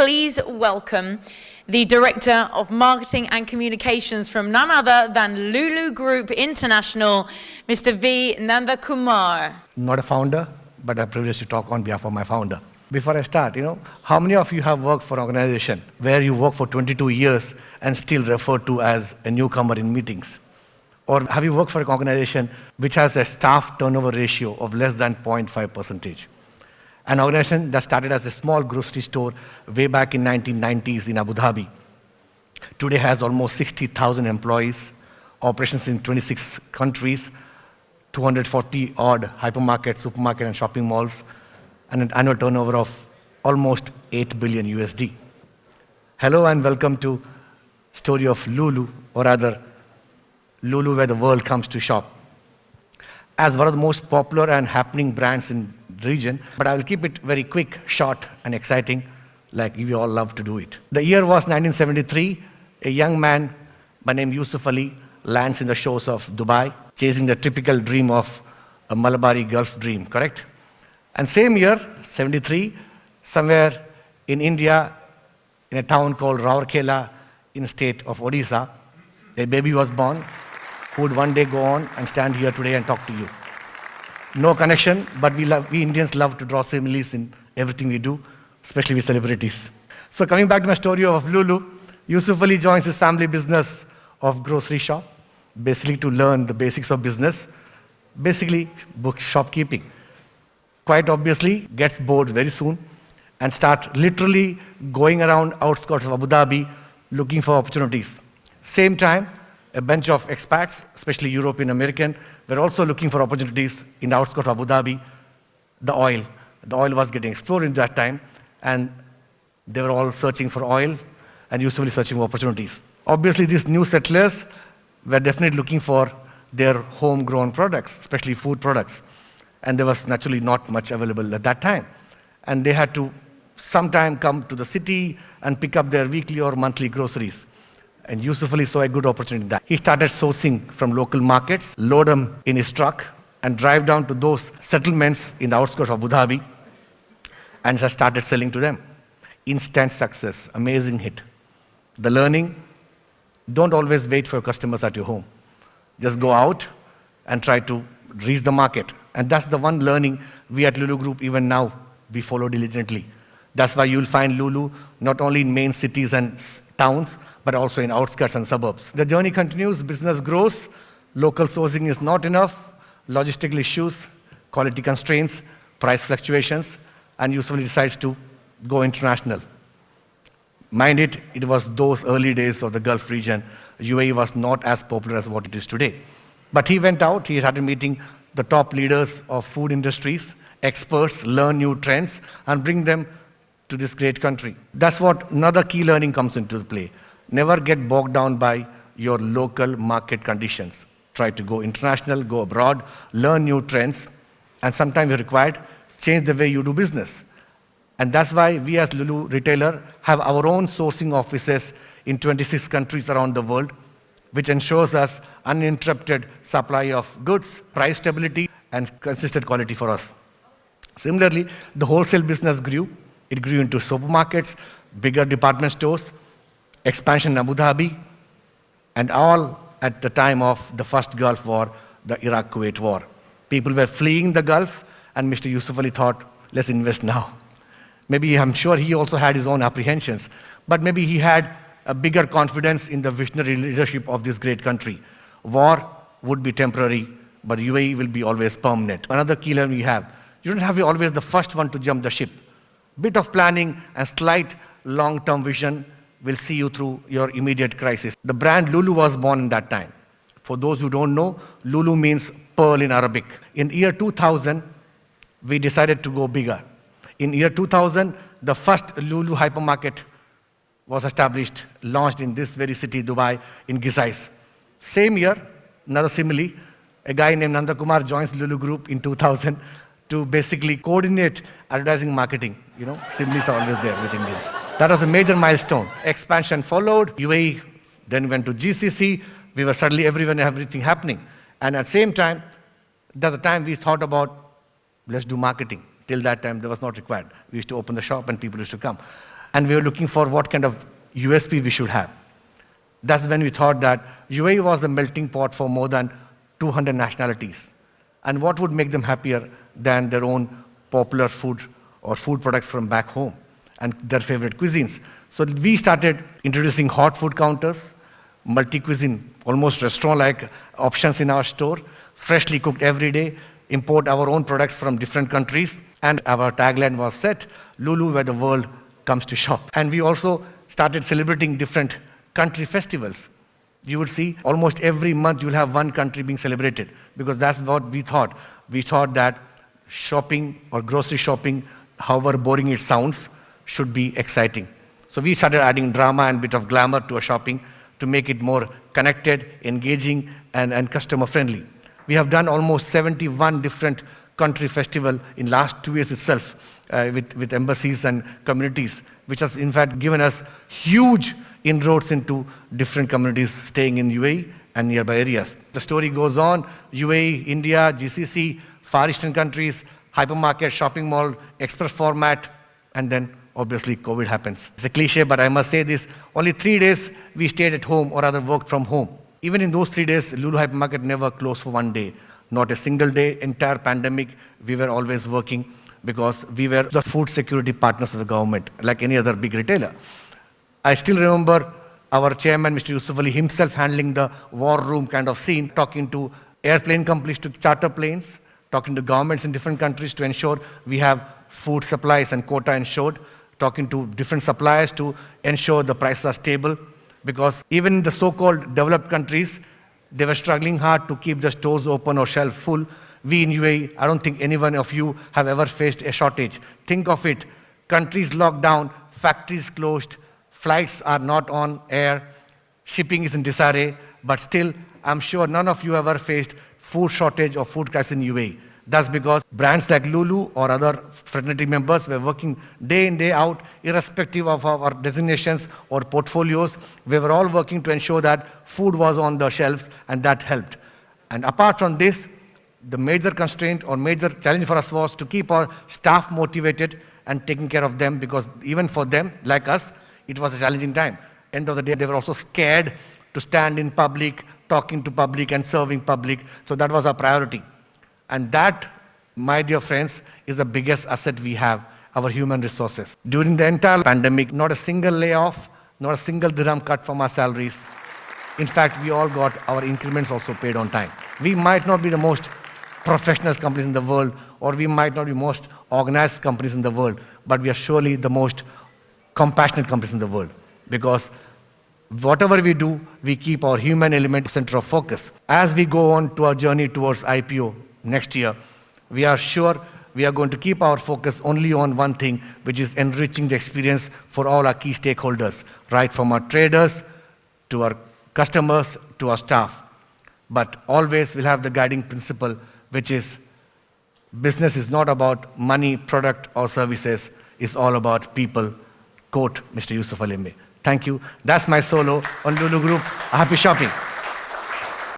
please welcome the Director of Marketing and Communications from none other than Lulu Group International, Mr. V. Nandakumar. Not a founder, but I'm privileged to talk on behalf of my founder. Before I start, how many of you have worked for an organization where you work for 22 years and still referred to as a newcomer in meetings? Or have you worked for an organization which has a staff turnover ratio of less than 0.5%? An organization that started as a small grocery store way back in 1990s in Abu Dhabi. Today has almost 60,000 employees, operations in 26 countries, 240 odd hypermarket, supermarket and shopping malls, and an annual turnover of almost 8 billion USD. Hello and welcome to Story of Lulu, or rather, Lulu where the world comes to shop. As one of the most popular and happening brands in the region, but I will keep it very quick, short and exciting, like you all love to do it. The year was 1973. A young man by name Yusuffali lands in the shores of Dubai, chasing the typical dream of a Malabari Gulf dream, correct? And same year, 73, somewhere in India, in a town called Rourkela, in the state of Odisha, a baby was born who would one day go on and stand here today and talk to you. No connection, but we Indians love to draw similes in everything we do, especially with celebrities. So coming back to my story of Lulu, Yusuffali joins his family business of grocery shop, basically to learn the basics of business, basically book shopkeeping. Quite obviously, gets bored very soon and start literally going around outskirts of Abu Dhabi looking for opportunities. Same time, a bunch of expats, especially European American, were also looking for opportunities in the outskirts of Abu Dhabi. The oil was getting explored in that time, and they were all searching for oil and usually searching for opportunities. Obviously, these new settlers were definitely looking for their homegrown products, especially food products. And there was naturally not much available at that time. And they had to sometime come to the city and pick up their weekly or monthly groceries. And Yusuffali saw a good opportunity in that. He started sourcing from local markets, load them in his truck, and drive down to those settlements in the outskirts of Abu Dhabi, and just started selling to them. Instant success, amazing hit. The learning, don't always wait for customers at your home. Just go out and try to reach the market. And that's the one learning we at Lulu Group, even now, we follow diligently. That's why you'll find Lulu not only in main cities and towns, but also in outskirts and suburbs. The journey continues, business grows, local sourcing is not enough, logistical issues, quality constraints, price fluctuations, and usually decides to go international. Mind it, it was those early days of the Gulf region. UAE was not as popular as what it is today. But he went out, he started meeting the top leaders of food industries, experts, learn new trends, and bring them to this great country. That's what another key learning comes into play. Never get bogged down by your local market conditions. Try to go international, go abroad, learn new trends, and sometimes you're required, change the way you do business. And that's why we as Lulu retailer have our own sourcing offices in 26 countries around the world, which ensures us uninterrupted supply of goods, price stability, and consistent quality for us. Similarly, the wholesale business grew. It grew into supermarkets, bigger department stores, expansion in Abu Dhabi, and all at the time of the first Gulf War, the Iraq-Kuwait War. People were fleeing the Gulf, and Mr. Yusuffali thought, let's invest now. Maybe I'm sure he also had his own apprehensions, but maybe he had a bigger confidence in the visionary leadership of this great country. War would be temporary, but UAE will be always permanent. Another key learning we have, you don't have to be always the first one to jump the ship. Bit of planning and slight long-term vision will see you through your immediate crisis. The brand Lulu was born in that time. For those who don't know, Lulu means pearl in Arabic. In year 2000, we decided to go bigger. In year 2000, the first Lulu hypermarket was established, launched in this very city, Dubai, in Gizais. Same year, another simile, a guy named Nandakumar joins Lulu Group in 2000 to basically coordinate advertising marketing. Similes are always there with Indians. That was a major milestone. Expansion followed. UAE then went to GCC. We were suddenly everything happening. And at the same time, that's the time we thought about, let's do marketing. Till that time, that was not required. We used to open the shop and people used to come. And we were looking for what kind of USP we should have. That's when we thought that UAE was the melting pot for more than 200 nationalities. And what would make them happier than their own popular food or food products from back home and their favorite cuisines? So we started introducing hot food counters, multi-cuisine, almost restaurant-like options in our store, freshly cooked every day, import our own products from different countries, and our tagline was set, Lulu, where the world comes to shop. And we also started celebrating different country festivals. You would see almost every month you'll have one country being celebrated, because that's what we thought. We thought that shopping or grocery shopping, however boring it sounds, should be exciting. So we started adding drama and bit of glamour to our shopping to make it more connected, engaging, and customer friendly. We have done almost 71 different country festivals in last 2 years itself with embassies and communities, which has in fact given us huge inroads into different communities staying in UAE and nearby areas. The story goes on, UAE, India, GCC, Far Eastern countries, hypermarket, shopping mall, express format, and then obviously COVID happens. It's a cliche, but I must say this, only 3 days we stayed at home or rather worked from home. Even in those 3 days, Lulu Hypermarket never closed for one day. Not a single day, entire pandemic, we were always working because we were the food security partners of the government, like any other big retailer. I still remember our chairman, Mr. Yusuffali, himself handling the war room kind of scene, talking to airplane companies to charter planes, talking to governments in different countries to ensure we have food supplies and quota ensured, talking to different suppliers to ensure the prices are stable, because even in the so-called developed countries, they were struggling hard to keep the stores open or shelf full. We in UAE, I don't think any one of you have ever faced a shortage. Think of it, countries locked down, factories closed, flights are not on air, shipping is in disarray, but still, I'm sure none of you ever faced food shortage or food crisis in UAE. That's because brands like Lulu or other fraternity members were working day in, day out, irrespective of our designations or portfolios. We were all working to ensure that food was on the shelves, and that helped. And apart from this, the major constraint or major challenge for us was to keep our staff motivated and taking care of them, because even for them, like us, it was a challenging time. End of the day, they were also scared to stand in public, talking to public and serving public. So that was our priority. And that, my dear friends, is the biggest asset we have, our human resources. During the entire pandemic, not a single layoff, not a single dirham cut from our salaries. In fact, we all got our increments also paid on time. We might not be the most professional companies in the world, or we might not be most organized companies in the world, but we are surely the most compassionate companies in the world, because whatever we do, we keep our human element center of focus. As we go on to our journey towards IPO next year, we are sure we are going to keep our focus only on one thing, which is enriching the experience for all our key stakeholders, right from our traders to our customers to our staff. But always we'll have the guiding principle, which is business is not about money, product or services, it's all about people. Quote Mr. Yusuffali MA. Thank you. That's my solo on Lulu Group. Happy shopping.